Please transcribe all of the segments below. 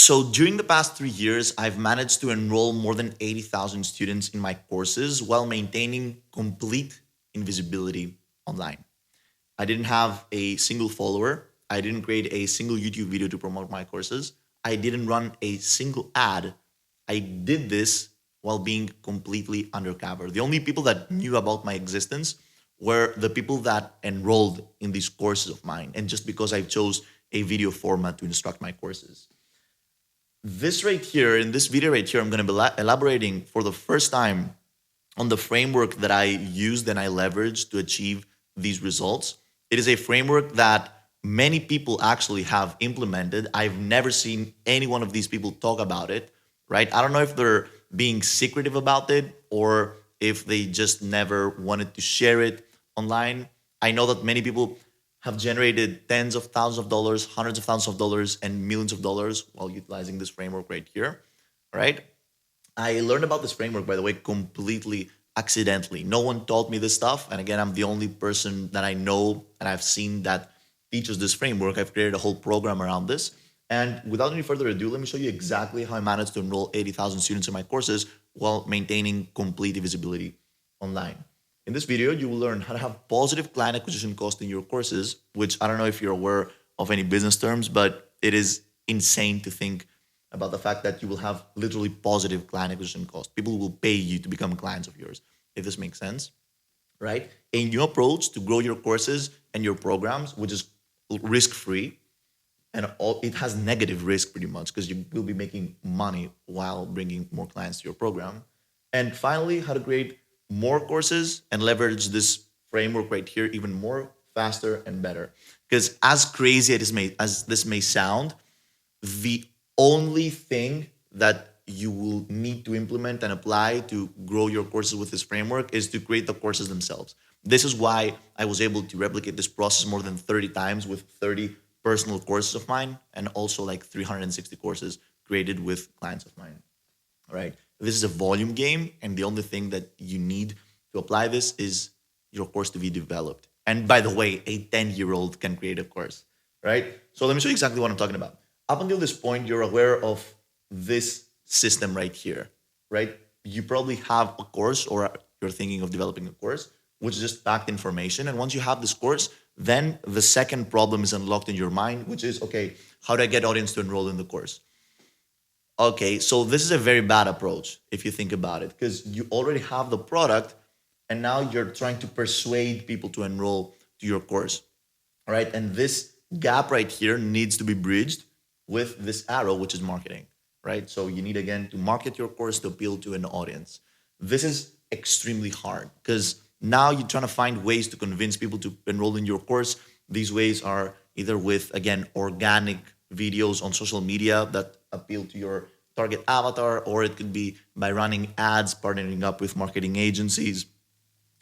So during the past 3 years, I've managed to enroll more than 80,000 students in my courses while maintaining complete invisibility online. I didn't have a single follower. I didn't create a single YouTube video to promote my courses. I didn't run a single ad. I did this while being completely undercover. The only people that knew about my existence were the people that enrolled in these courses of mine. And just because I chose a video format to instruct my courses. This right here, in this video right here, I'm going to be elaborating for the first time on the framework that I used and I leveraged to achieve these results. It is a framework that many people actually have implemented. I've never seen any one of these people talk about it, right? I don't know if they're being secretive about it or if they just never wanted to share it online. I know that many people have generated tens of thousands of dollars, hundreds of thousands of dollars, and millions of dollars while utilizing this framework right here, right? I learned about this framework, by the way, completely accidentally. No one taught me this stuff. And again, I'm the only person that I know and I've seen that teaches this framework. I've created a whole program around this. And without any further ado, let me show you exactly how I managed to enroll 80,000 students in my courses while maintaining complete visibility online. In this video, you will learn how to have positive client acquisition cost in your courses, which I don't know if you're aware of any business terms, but it is insane to think about the fact that you will have literally positive client acquisition cost. People will pay you to become clients of yours, if this makes sense, right? A new approach to grow your courses and your programs, which is risk-free, and it has negative risk pretty much because you will be making money while bringing more clients to your program. And finally, how to create more courses and leverage this framework right here even more faster and better. Because as crazy as this may sound, the only thing that you will need to implement and apply to grow your courses with this framework is to create the courses themselves. This is why I was able to replicate this process more than 30 times with 30 personal courses of mine and also like 360 courses created with clients of mine. All right. This is a volume game, and the only thing that you need to apply this is your course to be developed. And by the way, a 10-year-old can create a course, right? So let me show you exactly what I'm talking about. Up until this point, you're aware of this system right here, right? You probably have a course or you're thinking of developing a course, which is just packed information. And once you have this course, then the second problem is unlocked in your mind, which is, okay, how do I get audience to enroll in the course? Okay, so this is a very bad approach if you think about it, because you already have the product and now you're trying to persuade people to enroll to your course, all right? And this gap right here needs to be bridged with this arrow, which is marketing, right? So you need, again, to market your course to appeal to an audience. This is extremely hard because now you're trying to find ways to convince people to enroll in your course. These ways are either with, again, organic videos on social media that appeal to your target avatar, or it could be by running ads, partnering up with marketing agencies.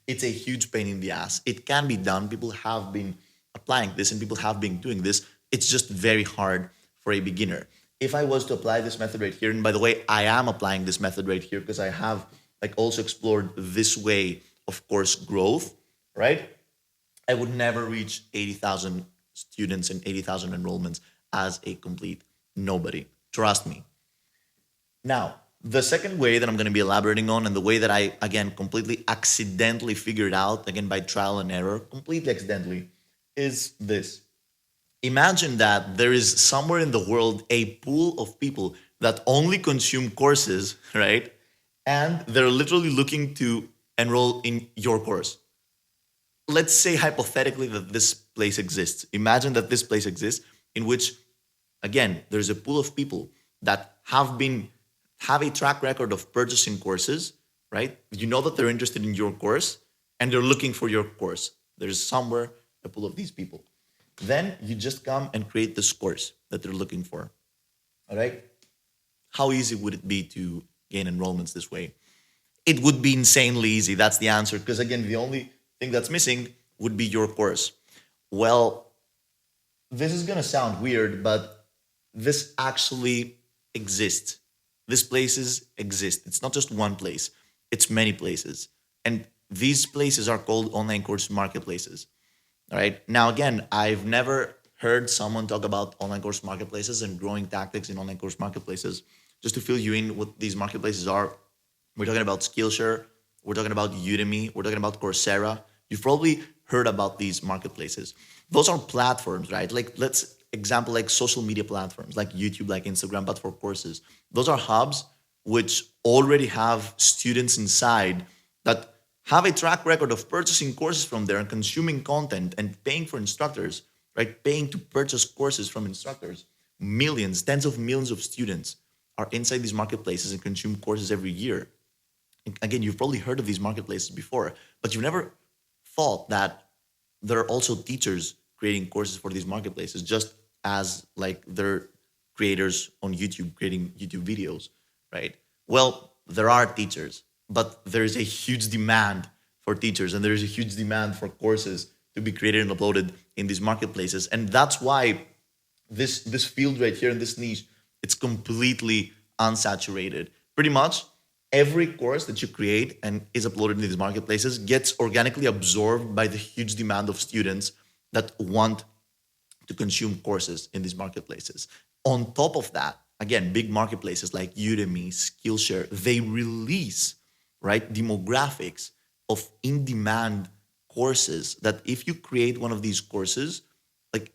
It's a huge pain in the ass. It can be done. People have been applying this and people have been doing this. It's just very hard for a beginner. If I was to apply this method right here, and by the way, I am applying this method right here because I have like also explored this way of course growth, right? I would never reach 80,000 students and 80,000 enrollments as a complete nobody. Trust me. Now, the second way that I'm going to be elaborating on, and the way that I, again, completely accidentally figured out, again, by trial and error, completely accidentally, is this. Imagine that there is somewhere in the world a pool of people that only consume courses, right? And they're literally looking to enroll in your course. Let's say hypothetically that this place exists. Imagine that this place exists in which, again, there's a pool of people that have a track record of purchasing courses, right? You know that they're interested in your course and they're looking for your course. There's somewhere a pool of these people. Then you just come and create this course that they're looking for. All right? How easy would it be to gain enrollments this way? It would be insanely easy. That's the answer. Because again, the only thing that's missing would be your course. Well, this is going to sound weird, but this actually exists. These places exist. It's not just one place. It's many places. And these places are called online course marketplaces. All right. Now, again, I've never heard someone talk about online course marketplaces and growing tactics in online course marketplaces, just to fill you in what these marketplaces are, we're talking about Skillshare, we're talking about Udemy, we're talking about Coursera. You've probably heard about these marketplaces. Those are platforms, right? Like let's example like social media platforms like YouTube, like Instagram, but for courses. Those are hubs which already have students inside that have a track record of purchasing courses from there and consuming content and paying for instructors, right? Paying to purchase courses from instructors. Millions, tens of millions of students are inside these marketplaces and consume courses every year. Again, you've probably heard of these marketplaces before, but you've never thought that there are also teachers creating courses for these marketplaces, just as like they're creators on YouTube creating YouTube videos, right? Well, there are teachers, but there is a huge demand for teachers, and there is a huge demand for courses to be created and uploaded in these marketplaces, and that's why this field right here in this niche, it's completely unsaturated. Pretty much every course that you create and is uploaded in these marketplaces gets organically absorbed by the huge demand of students that want to consume courses in these marketplaces. On top of that, again, big marketplaces like Udemy, Skillshare, they release, right, demographics of in-demand courses that if you create one of these courses, like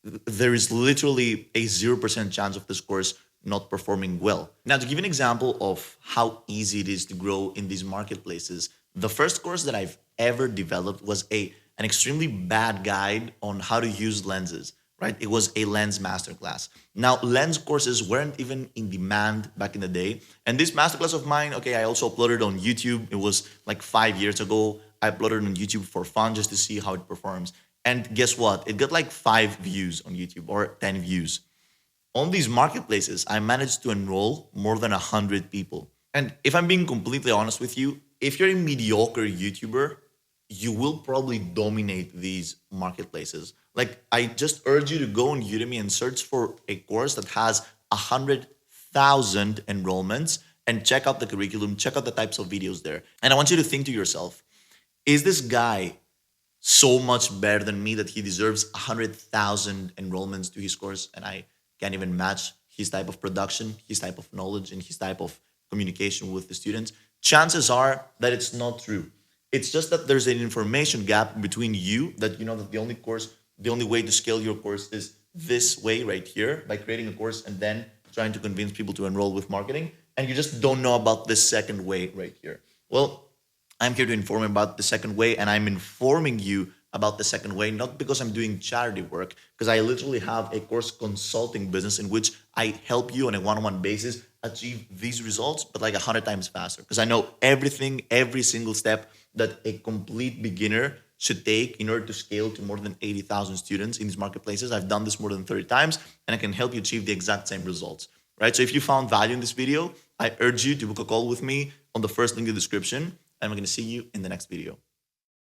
there is literally a 0% chance of this course not performing well. Now, to give you an example of how easy it is to grow in these marketplaces, the first course that I've ever developed was an extremely bad guide on how to use lenses, right? It was a lens masterclass. Now, lens courses weren't even in demand back in the day. And this masterclass of mine, okay, I also uploaded on YouTube. It was like 5 years ago. I uploaded on YouTube for fun just to see how it performs. And guess what? It got like 5 views on YouTube or 10 views. On these marketplaces, I managed to enroll more than 100 people. And if I'm being completely honest with you, if you're a mediocre YouTuber, you will probably dominate these marketplaces. Like, I just urge you to go on Udemy and search for a course that has 100,000 enrollments and check out the curriculum, check out the types of videos there. And I want you to think to yourself, is this guy so much better than me that he deserves 100,000 enrollments to his course and I can't even match his type of production, his type of knowledge, and his type of communication with the students? Chances are that it's not true. It's just that there's an information gap between you that you know that the only way to scale your course is this way right here by creating a course and then trying to convince people to enroll with marketing. And you just don't know about this second way right here. Well, I'm here to inform you about the second way, and I'm informing you about the second way, not because I'm doing charity work, because I literally have a course consulting business in which I help you on a one-on-one basis achieve these results, but like 100 times faster. Because I know everything, every single step that a complete beginner should take in order to scale to more than 80,000 students in these marketplaces. I've done this more than 30 times, and I can help you achieve the exact same results, right? So if you found value in this video, I urge you to book a call with me on the first link in the description, and I'm going to see you in the next video.